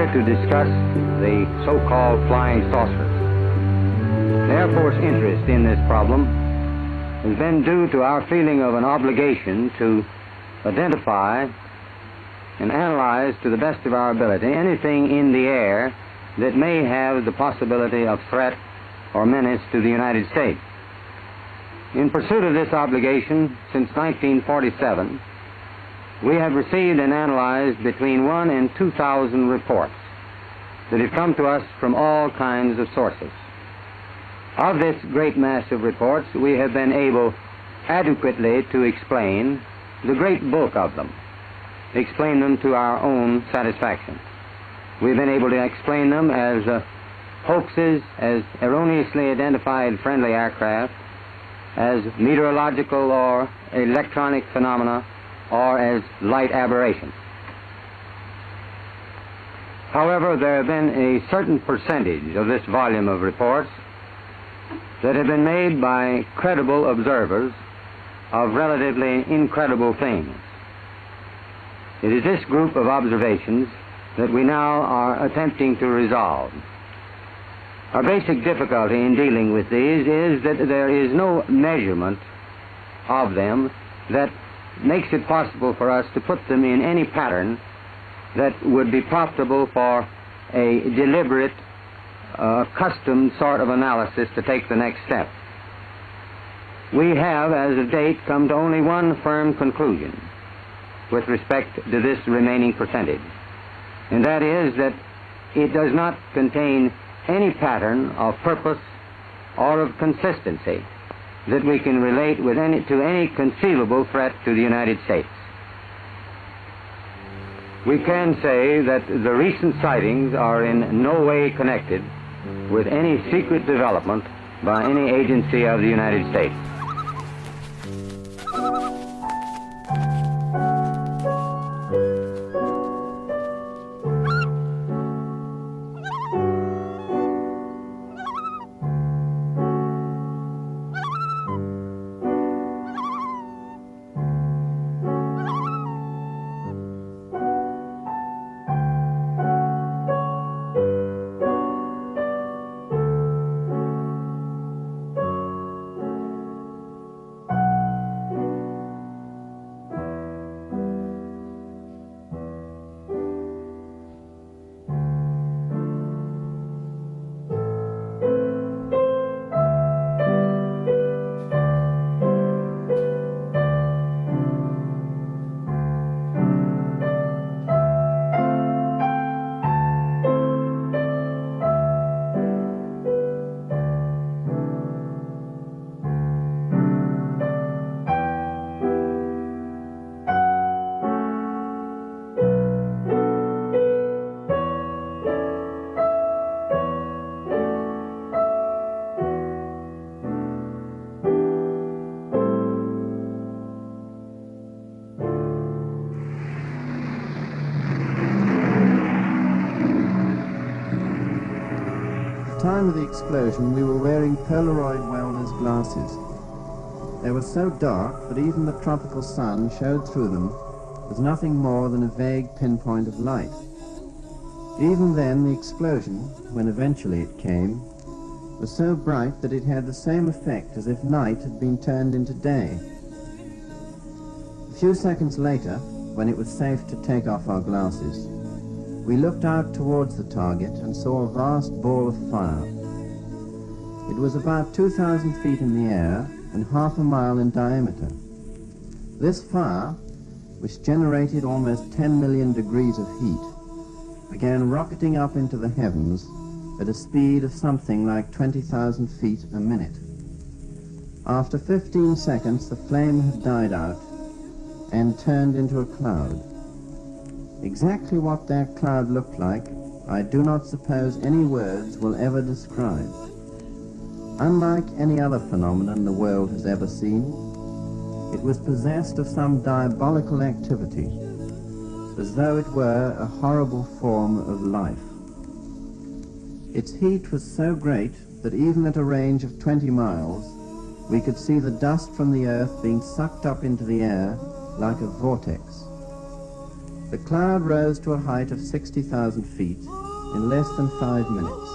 here to discuss the so-called flying saucers. The Air Force interest in this problem has been due to our feeling of an obligation to identify and analyze to the best of our ability anything in the air that may have the possibility of threat or menace to the United States. In pursuit of this obligation, since 1947, we have received and analyzed between 1,000 and 2,000 reports that have come to us from all kinds of sources. Of this great mass of reports, we have been able adequately to explain the great bulk of them, explain them to our own satisfaction. We've been able to explain them as hoaxes, as erroneously identified friendly aircraft, as meteorological or electronic phenomena, or as light aberrations. However, there have been a certain percentage of this volume of reports that have been made by credible observers of relatively incredible things. It is this group of observations that we now are attempting to resolve. Our basic difficulty in dealing with these is that there is no measurement of them that makes it possible for us to put them in any pattern that would be profitable for a deliberate, custom sort of analysis to take the next step. We have, as of date, come to only one firm conclusion with respect to this remaining percentage, and that is that it does not contain any pattern of purpose or of consistency that we can relate with to any conceivable threat to the United States. We can say that the recent sightings are in no way connected with any secret development by any agency of the United States. At the time of the explosion, we were wearing Polaroid welder's glasses. They were so dark that even the tropical sun showed through them as nothing more than a vague pinpoint of light. Even then, the explosion, when eventually it came, was so bright that it had the same effect as if night had been turned into day. A few seconds later, when it was safe to take off our glasses, we looked out towards the target and saw a vast ball of fire. It was about 2,000 feet in the air and half a mile in diameter. This fire, which generated almost 10 million degrees of heat, began rocketing up into the heavens at a speed of something like 20,000 feet a minute. After 15 seconds, the flame had died out and turned into a cloud. Exactly what that cloud looked like, I do not suppose any words will ever describe. Unlike any other phenomenon the world has ever seen, it was possessed of some diabolical activity, as though it were a horrible form of life. Its heat was so great that even at a range of 20 miles, we could see the dust from the earth being sucked up into the air like a vortex. The cloud rose to a height of 60,000 feet in less than 5 minutes,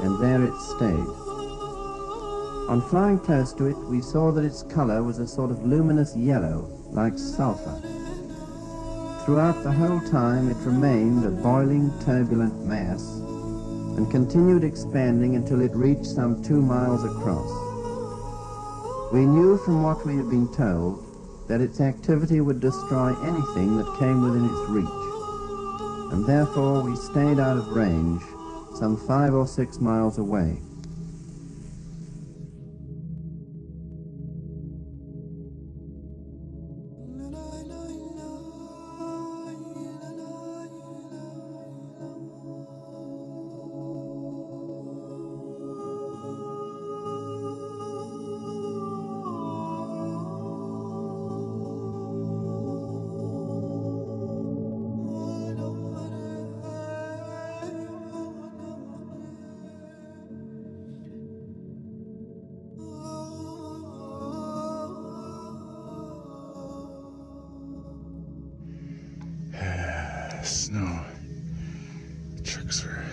and there it stayed. On flying close to it, we saw that its color was a sort of luminous yellow, like sulfur. Throughout the whole time, it remained a boiling, turbulent mass and continued expanding until it reached some 2 miles across. We knew from what we had been told that its activity would destroy anything that came within its reach, and therefore we stayed out of range some 5 or 6 miles away. Snow. The tricks are